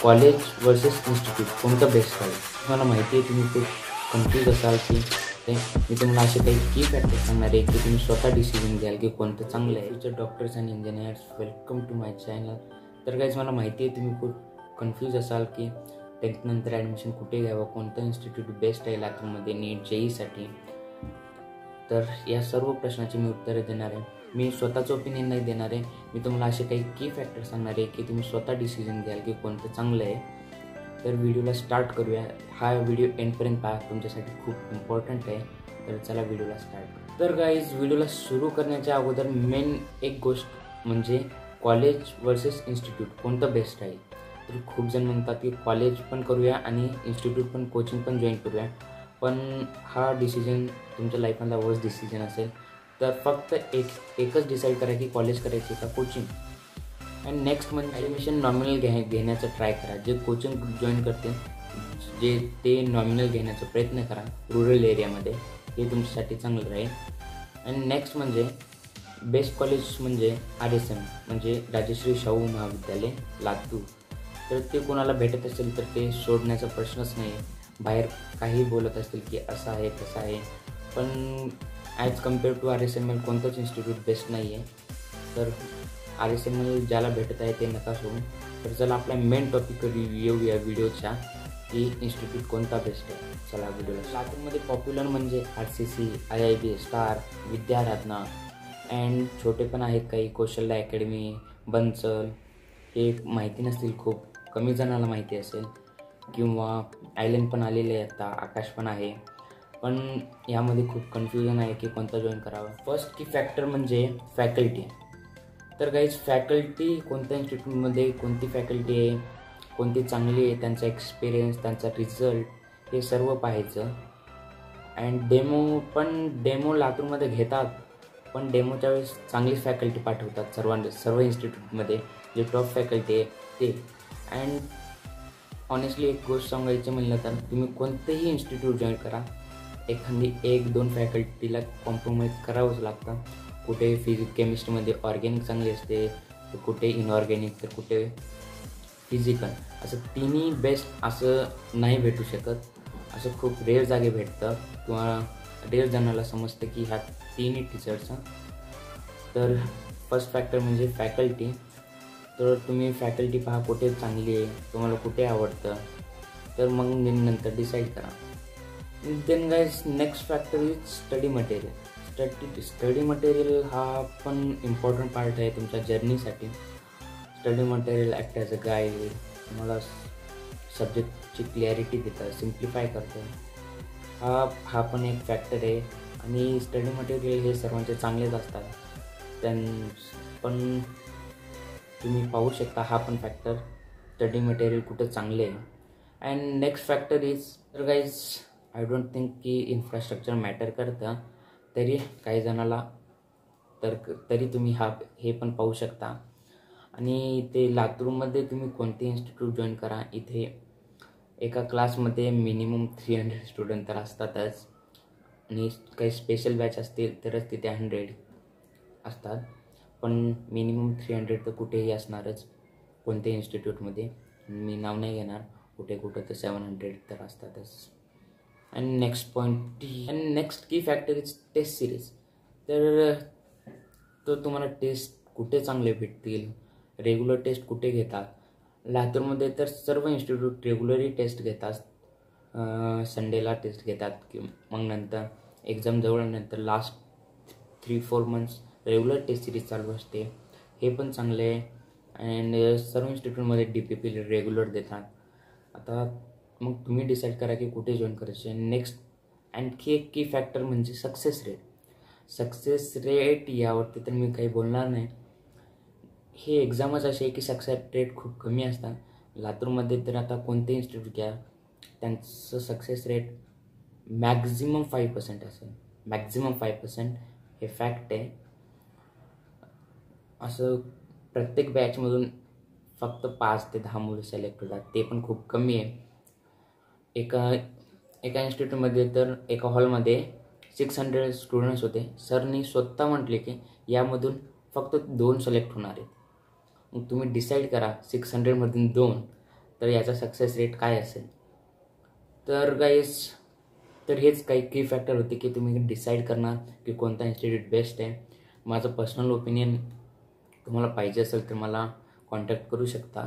College versus institute कोणतं best आहे? तुम्हाला माहिती आहे, तुम्ही खूप कन्फ्यूज असाल की मी तुम्हाला असे काही की फॅक्टर सांगणार आहे की तुम्ही स्वतः डिसिजन घ्याल की कोणतं चांगलं आहे. Future doctors and engineers, welcome to my channel. तर गाईज, मला माहिती आहे तुम्ही खूप कन्फ्यूज असाल की 10th नंतर ॲडमिशन कुठे घ्यावं, कोणतं इन्स्टिट्यूट बेस्ट आहे लातूरमध्ये नीट JEE. तर या सर्व प्रश्नाची मी उत्तरं देणार आहे. मी स्वतःचं ओपिनियन नाही देणार आहे. मी तुम्हाला असे काही की फॅक्टर सांगणार आहे की तुम्ही स्वतः डिसिजन घ्याल की कोणतं चांगलं आहे. तर व्हिडिओला स्टार्ट करूया. हा व्हिडिओ एंडपर्यंत पहा, तुमच्यासाठी खूप इम्पॉर्टंट आहे. तर चला व्हिडिओला स्टार्ट. तर गाईज, व्हिडिओला सुरू करण्याच्या अगोदर मेन एक गोष्ट म्हणजे कॉलेज वर्सेस इन्स्टिट्यूट कोणतं बेस्ट आहे. तर खूप जण म्हणतात की कॉलेज पण करूया आणि इन्स्टिट्यूट पण, कोचिंग पण जॉईन करूया. पण हा डिसिजन तुमच्या लाईफमधला वर्स्ट डिसिजन असेल तर फक्त एकच डिसाईड करा की कॉलेज करायची का कोचिंग. अँड नेक्स्ट म्हणजे ॲडमिशन नॉमिनल घेण्याचा ट्राय करा. जे कोचिंग जॉईन करते जे ते नॉमिनल घेण्याचा प्रयत्न करा रुरल एरियामध्ये, हे तुमच्यासाठी चांगलं राहील. अँड नेक्स्ट म्हणजे बेस्ट कॉलेज म्हणजे RSM म्हणजे राजश्री शाहू महाविद्यालय लातूर. तर ते कोणाला भेटत असेल तर ते सोडण्याचा प्रश्नच नाही आहे. बाहेर काही बोलत असतील की असं आहे तसं आहे, पण ॲज कम्पेअर टू RSM कोणतंच इन्स्टिट्यूट बेस्ट नाही आहे. तर RSM ज्याला भेटत आहे ते नका सोडून. तर चला आपल्या मेन टॉपिकवर येऊया व्हिडिओच्या की इन्स्टिट्यूट कोणता बेस्ट आहे. चला व्हिडिओला. लातूरमध्ये पॉप्युलर म्हणजे RCC, IIB, स्टार, विद्याराधना अँड छोटे पण आहेत काही, कौशल्य अकॅडमी, बंसल. हे माहिती नसतील, खूप कमी जणांना माहिती असेल. किंवा आयलंड पण आलेले आहे, आता आकाश पण आहे. पण यामध्ये खूप कन्फ्युजन आहे की कोणता जॉईन करावा. फर्स्ट की फॅक्टर म्हणजे फॅकल्टी. तर गाईज, फॅकल्टी कोणत्या इन्स्टिट्यूटमध्ये कोणती फॅकल्टी आहे, कोणती चांगली आहे, त्यांचा एक्सपिरियन्स, त्यांचा रिझल्ट, हे सर्व पाहायचं. अँड डेमो लातूरमध्ये घेतात, पण डेमोच्या वेळेस चांगलीच फॅकल्टी पाठवतात सर्व इन्स्टिट्यूटमध्ये जे टॉप फॅकल्टी आहे ते. अँड ऑनेस्टली एक गोष्ट सांगायची म्हणलं तर तुम्ही कोणतेही इन्स्टिट्यूट जॉईन करा, एखादी 1-2 फॅकल्टीला कॉम्प्रोमाइज करावंच लागतं. कुठे केमिस्ट्रीमध्ये ऑर्गॅनिक चांगली असते, तर कुठे इनऑर्गॅनिक, तर कुठे फिजिकल. असं तिन्ही बेस्ट असं नाही भेटू शकत. असं खूप रेअर जागे भेटतं किंवा रेअर जणाला समजतं की ह्या तिन्ही टीचर्सचं. तर फर्स्ट फॅक्टर म्हणजे फॅकल्टी. तर तुम्ही फॅकल्टी पहा कुठे चांगली आहे, तुम्हाला कुठे आवडतं, तर मग नंतर डिसाईड करा. Then guys, next factor is study material. Study material हा पण इम्पॉर्टंट पार्ट आहे तुमच्या जर्नीसाठी. Study material act as a guide, तुम्हाला सब्जेक्टची क्लॅरिटी देतं, सिम्प्लिफाय करतं. हा पण एक फॅक्टर आहे. आणि स्टडी मटेरियल हे सर्वांचे चांगलेच असतात, पण तुम्ही पाहू शकता हा पण फॅक्टर, स्टडी मटेरियल कुठं चांगले आहे. अँड नेक्स्ट फॅक्टर इज, तर गाईज, आय डोंट थिंक की इन्फ्रास्ट्रक्चर मॅटर करतं. तरी काही जणाला तरी तुम्ही हे पण पाहू शकता. आणि ते लातूरमध्ये तुम्ही कोणते इन्स्टिट्यूट जॉईन करा, इथे एका क्लासमध्ये मिनिमम 300 स्टुडंट तर असतातच. आणि काही स्पेशल बॅच असतील तरच तिथे 100 असतात, पण मिनिमम 300 तर कुठेही असणारच कोणत्याही इन्स्टिट्यूटमध्ये. मी नाव नाही घेणार, कुठं तर 700 तर असतातच. अँड नेक्स्ट की फॅक्टर इज टेस्ट सिरीज. तर तुम्हाला टेस्ट कुठे चांगले भेटतील, रेग्युलर टेस्ट कुठे घेतात. लातूरमध्ये तर सर्व इन्स्टिट्यूट रेग्युलरली टेस्ट घेतात. संडेला टेस्ट घेतात मग नंतर एक्झाम जवळनंतर last 3-4 months regular test series चालू असते. हे पण चांगले आहे. अँड सर्व इन्स्टिट्यूटमध्ये DPP रेग्युलर देतात. आता मग तुम्ही डिसाईड करा की कुठे जॉईन करायचे. नेक्स्ट आणखी एक की फॅक्टर म्हणजे सक्सेस रेट. यावरती तर मी काही बोलणार नाही. हे एक्झामच असे आहे की सक्सेस रेट खूप कमी असतात. लातूरमध्ये तर आता कोणते इन्स्टिट्यूट घ्या, त्यांचं सक्सेस रेट मॅक्झिमम 5% असेल. मॅक्झिमम 5% हे फॅक्ट आहे. असं प्रत्येक बॅचमधून फक्त 5 ते 10 मुलं सिलेक्ट होतात, ते पण खूप कमी आहे. एका इन्स्टिट्यूटमध्ये तर एका हॉलमध्ये 600 स्टुडंट्स होते. सरनी स्वतः म्हटले की यामधून फक्त 2 सिलेक्ट होणार आहेत. मग तुम्ही डिसाईड करा 600मधून 2, तर याचा सक्सेस रेट काय असेल. तर गाईस, तर हेच काही की फॅक्टर होते की तुम्ही डिसाईड करणार की कोणता इन्स्टिट्यूट बेस्ट आहे. माझं पर्सनल ओपिनियन तुम्हाला पाहिजे असेल तर मला कॉन्टॅक्ट करू शकता.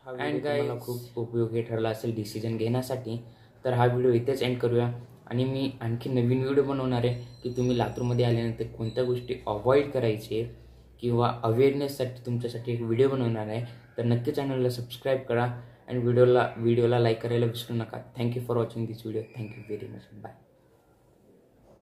अँड तुम्हाला खूप उपयोगी ठरला असेल डिसिजन घेण्यासाठी. तर हा व्हिडिओ इथेच एंड करूया. आणि मी आणखी नवीन व्हिडिओ बनवणार आहे की तुम्ही लातूरमध्ये आल्यानंतर कोणत्या गोष्टी अवॉइड करायचे किंवा अवेअरनेससाठी तुमच्यासाठी एक व्हिडिओ बनवणार आहे. तर नक्की चॅनलला सबस्क्राईब करा आणि व्हिडिओला लाईक करायला विसरू नका. Thank you for watching this video. Thank you very much. Bye.